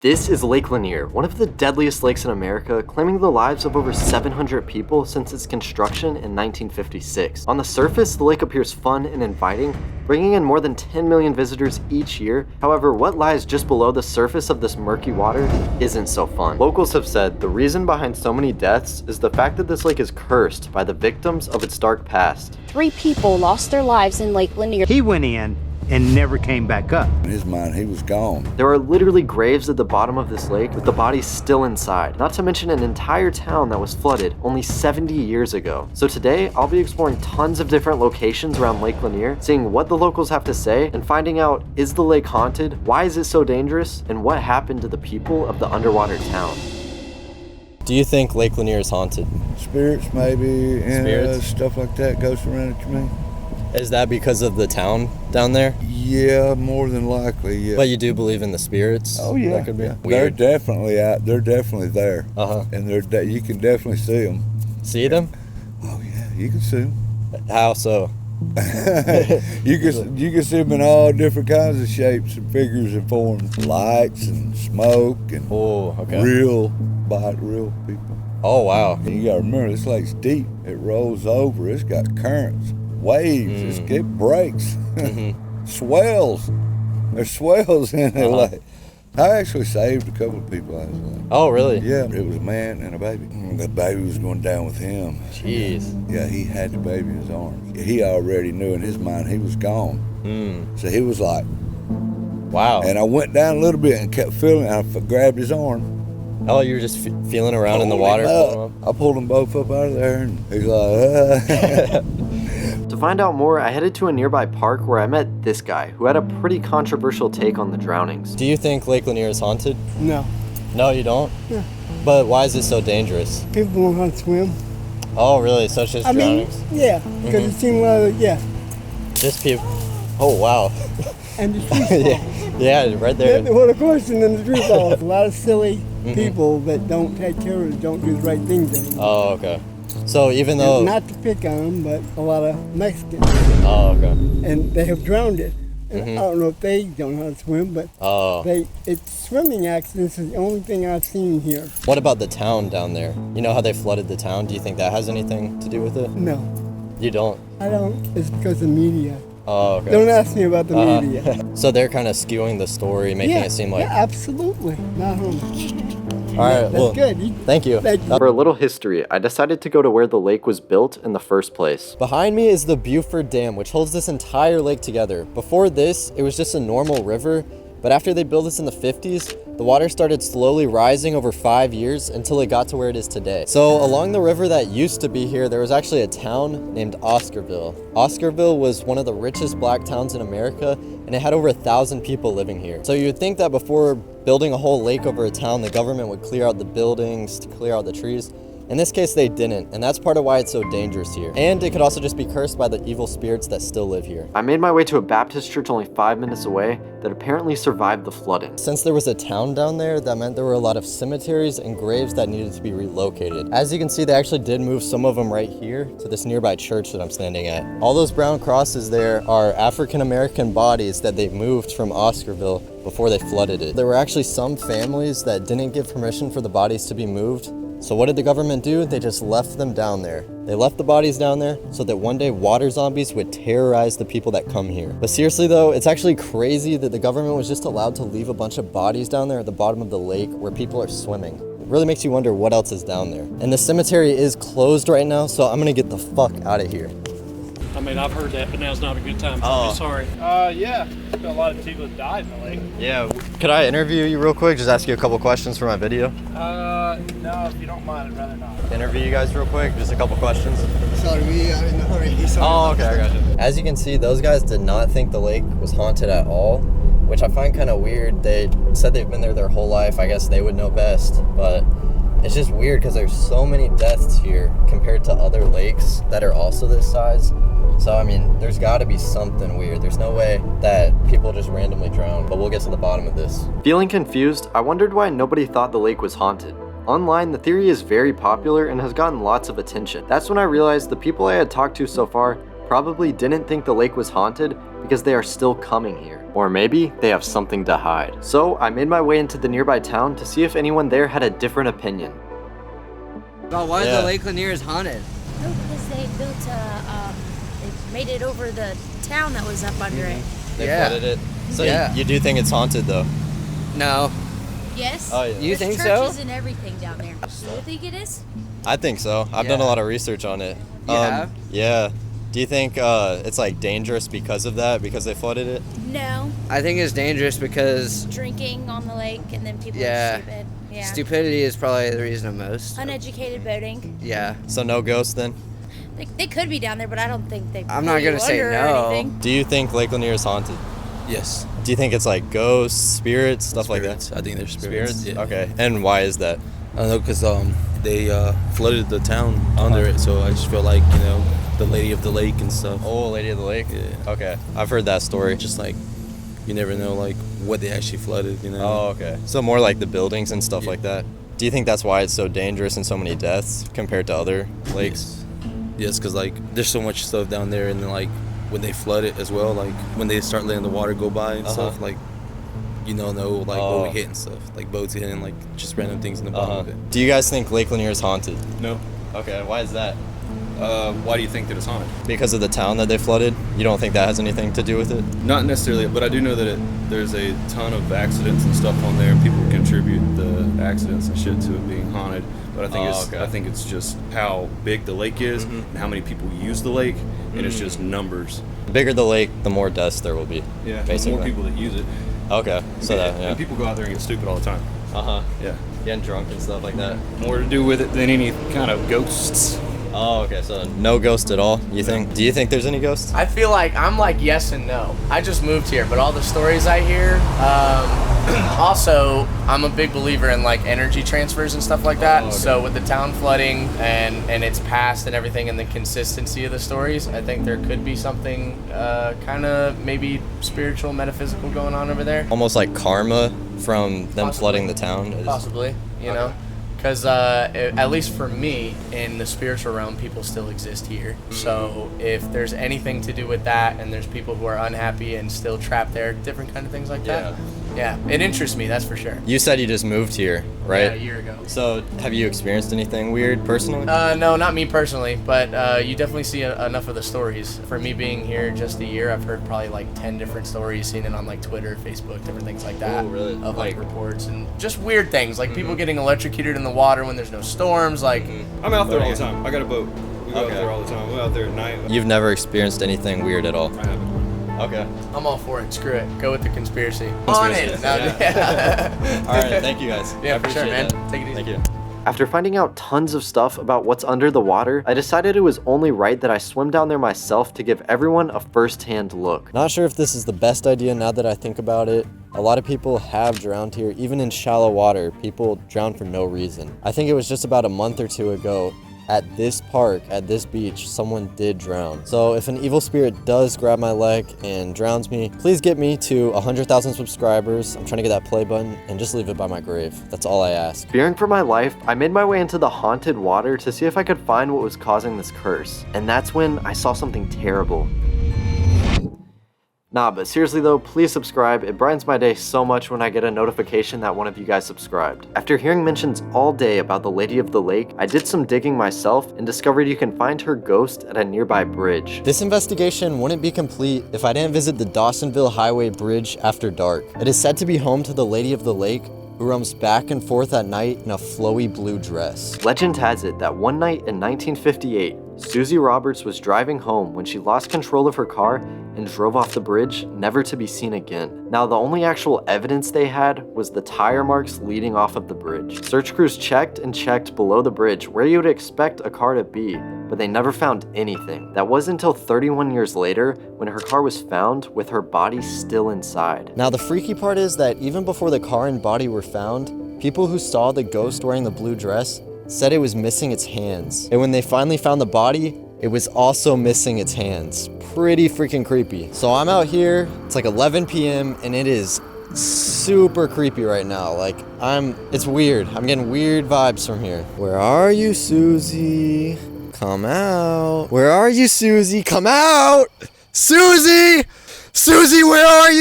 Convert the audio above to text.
This is Lake Lanier, one of the deadliest lakes in America, claiming the lives of over 700 people since its construction in 1956. On the surface, the lake appears fun and inviting, bringing in more than 10 million visitors each year. However, what lies just below the surface of this murky water isn't so fun. Locals have said the reason behind so many deaths is the fact that this lake is cursed by the victims of its dark past. 3 people lost their lives in Lake Lanier. He went in and never came back up. In his mind, he was gone. There are literally graves at the bottom of this lake with the bodies still inside, not to mention an entire town that was flooded only 70 years ago. So today, I'll be exploring tons of different locations around Lake Lanier, seeing what the locals have to say, and finding out, is the lake haunted, why is it so dangerous, and what happened to the people of the underwater town. Do you think Lake Lanier is haunted? Spirits, maybe, and Spirits? Stuff like that goes around it to me. Is that because of the town down there? Yeah, more than likely, yeah. But you do believe in the spirits? Oh, yeah. That could be yeah. weird. They're definitely out. They're definitely there. Uh-huh. And you can definitely see them. See them? Oh, yeah, you can see them. How so? You can see them in all different kinds of shapes and figures and forms. Lights and smoke and real people. Oh, wow. And you got to remember, this lake's deep. It rolls over. It's got currents, waves. It breaks, swells. There's swells in the lake. I actually saved a couple of people out of the lake. Oh, really? Yeah, it was a man and a baby. The baby was going down with him. Jeez. Yeah, he had the baby in his arms. He already knew in his mind he was gone. So he was like, wow. And I went down a little bit and kept feeling it. I grabbed his arm. Oh, you were just feeling around in the water? I pulled them both up out of there, and he's like, To find out more, I headed to a nearby park where I met this guy, who had a pretty controversial take on the drownings. Do you think Lake Lanier is haunted? No. No, you don't? Yeah. But why is it so dangerous? People don't know how to swim. Oh, really? So it's just drownings? Yeah, because it seems Just people. Oh, wow. and the tree falls. Yeah, right there. Well, of course, and then the tree falls. A lot of silly people that don't take care of it, don't do the right things anymore. Oh, okay. So even though... And not to pick on them, but a lot of Mexicans. Oh, okay. And they have drowned it. And I don't know if they don't know how to swim, but it's swimming accidents is the only thing I've seen here. What about the town down there? You know how they flooded the town? Do you think that has anything to do with it? No. You don't? I don't. It's because of media. Oh, okay. Don't ask me about the media. So they're kind of skewing the story, making it seem like... Yeah, absolutely. Not home. All right, That's good. Thank you. For a little history, I decided to go to where the lake was built in the first place. Behind me is the Buford Dam, which holds this entire lake together. Before this, it was just a normal river, but after they built this in the 50s, the water started slowly rising over 5 years until it got to where it is today. So along the river that used to be here, there was actually a town named Oscarville. Oscarville was one of the richest black towns in America, and it had over 1,000 people living here. So you would think that before building a whole lake over a town, the government would clear out the buildings, to clear out the trees. In this case, they didn't, and that's part of why it's so dangerous here. And it could also just be cursed by the evil spirits that still live here. I made my way to a Baptist church only 5 minutes away that apparently survived the flooding. Since there was a town down there, that meant there were a lot of cemeteries and graves that needed to be relocated. As you can see, they actually did move some of them right here to this nearby church that I'm standing at. All those brown crosses there are African-American bodies that they moved from Oscarville before they flooded it. There were actually some families that didn't give permission for the bodies to be moved. So what did the government do? They just left them down there. They left the bodies down there so that one day water zombies would terrorize the people that come here. But seriously though, it's actually crazy that the government was just allowed to leave a bunch of bodies down there at the bottom of the lake where people are swimming. It really makes you wonder what else is down there. And the cemetery is closed right now, so I'm gonna get the fuck out of here. I mean, I've heard that, but now's not a good time for me, sorry. Yeah, a lot of people have died in the lake. Yeah, could I interview you real quick? Just ask you a couple questions for my video? No, if you don't mind, I'd rather not. Interview you guys real quick, just a couple questions. Sorry, we are in a hurry. Oh, okay, I got you. As you can see, those guys did not think the lake was haunted at all, which I find kind of weird. They said they've been there their whole life. I guess they would know best, but it's just weird because there's so many deaths here compared to other lakes that are also this size. So, I mean, there's got to be something weird. There's no way that people just randomly drown, but we'll get to the bottom of this. Feeling confused, I wondered why nobody thought the lake was haunted. Online, the theory is very popular and has gotten lots of attention. That's when I realized the people I had talked to so far probably didn't think the lake was haunted because they are still coming here. Or maybe they have something to hide. So I made my way into the nearby town to see if anyone there had a different opinion. About why the Lake Lanier is haunted? Oh, because they built they made it over the town that was up under it. They flooded it. So you do think it's haunted though? No. Yes. Oh yeah. You think so? There's churches and everything down there. Do you think it is? I think so. I've done a lot of research on it. You have? Yeah. Do you think it's like dangerous because of that? Because they flooded it? No. I think it's dangerous because Drinking on the lake and then people are stupid. Yeah. stupidity is probably the reason of most. Uneducated boating. Yeah. So no ghosts then? They could be down there, but I don't think they. I'm not gonna say no. Do you think Lake Lanier is haunted? Yes. Do you think it's like ghosts, spirits, stuff like that? I think they're spirits. Yeah. Okay. And why is that? I don't know, because they flooded the town under it, so I just feel like, the Lady of the Lake and stuff. Oh, Lady of the Lake? Yeah. Okay. I've heard that story. Just like, you never know, like, what they actually flooded, Oh, okay. So more like the buildings and stuff like that. Do you think that's why it's so dangerous and so many deaths compared to other lakes? Yes, because, like, there's so much stuff down there, and then, like, when they flood it as well, like, when they start letting the water go by and stuff, like, what we hit and stuff. Like, boats hitting, like, just random things in the bottom of it. Do you guys think Lake Lanier is haunted? No. Okay, why is that? Why do you think that it's haunted? Because of the town that they flooded? You don't think that has anything to do with it? Not necessarily, but I do know that there's a ton of accidents and stuff on there, and people contribute the accidents and shit to it being haunted. But I think it's just how big the lake is and how many people use the lake, and it's just numbers. The bigger the lake, the more deaths there will be. Yeah, basically. the more people that use it. Okay, so And people go out there and get stupid all the time. Yeah. Getting drunk and stuff like that. More to do with it than any kind of ghosts. Oh, okay, so no ghost at all, you think? Do you think there's any ghosts? I feel like I'm like yes and no. I just moved here, but all the stories I hear, also, I'm a big believer in like energy transfers and stuff like that. okay. So with the town flooding and its past and everything and the consistency of the stories, I think there could be something kind of maybe spiritual, metaphysical going on over there. Almost like karma from them Possibly. flooding the town? Possibly, you know? Because at least for me, in the spiritual realm, people still exist here. So if there's anything to do with that, and there's people who are unhappy and still trapped there, different kind of things like that. Yeah, it interests me, that's for sure. You said you just moved here, right? Yeah, a year ago. So have you experienced anything weird personally? No, not me personally, but you definitely see enough of the stories. For me being here just a year, I've heard probably like 10 different stories, seen it on like Twitter, Facebook, different things like that. Oh, really? Of like reports and just weird things, like people getting electrocuted in the water when there's no storms, like... I'm out there all the time. I got a boat. We go out there all the time. We're out there at night. You've never experienced anything weird at all? I haven't. Okay. I'm all for it. Screw it. Go with the conspiracy. On it. All right, thank you guys. Yeah, I for sure, appreciate man. that. Take it easy. Thank you. After finding out tons of stuff about what's under the water, I decided it was only right that I swim down there myself to give everyone a first-hand look. Not sure if this is the best idea now that I think about it. A lot of people have drowned here, even in shallow water. People drown for no reason. I think it was just about a month or two ago, at this park, at this beach, someone did drown. So if an evil spirit does grab my leg and drowns me, please get me to 100,000 subscribers. I'm trying to get that play button and just leave it by my grave. That's all I ask. Fearing for my life, I made my way into the haunted water to see if I could find what was causing this curse. And that's when I saw something terrible. Nah, but seriously though, please subscribe. It brightens my day so much when I get a notification that one of you guys subscribed. After hearing mentions all day about the Lady of the Lake, I did some digging myself and discovered you can find her ghost at a nearby bridge. This investigation wouldn't be complete if I didn't visit the Dawsonville Highway Bridge after dark. It is said to be home to the Lady of the Lake, who roams back and forth at night in a flowy blue dress. Legend has it that one night in 1958, Susie Roberts was driving home when she lost control of her car and drove off the bridge, never to be seen again. Now, the only actual evidence they had was the tire marks leading off of the bridge. Search crews checked and checked below the bridge where you would expect a car to be, but they never found anything. That wasn't until 31 years later when her car was found with her body still inside. Now, the freaky part is that even before the car and body were found, people who saw the ghost wearing the blue dress said it was missing its hands. And when they finally found the body, it was also missing its hands. Pretty freaking creepy. So I'm out here, it's like 11 p.m. and it is super creepy right now. Like, it's weird. I'm getting weird vibes from here. Where are you, Susie? Come out. Where are you, Susie? Come out! Susie! Susie, where are you?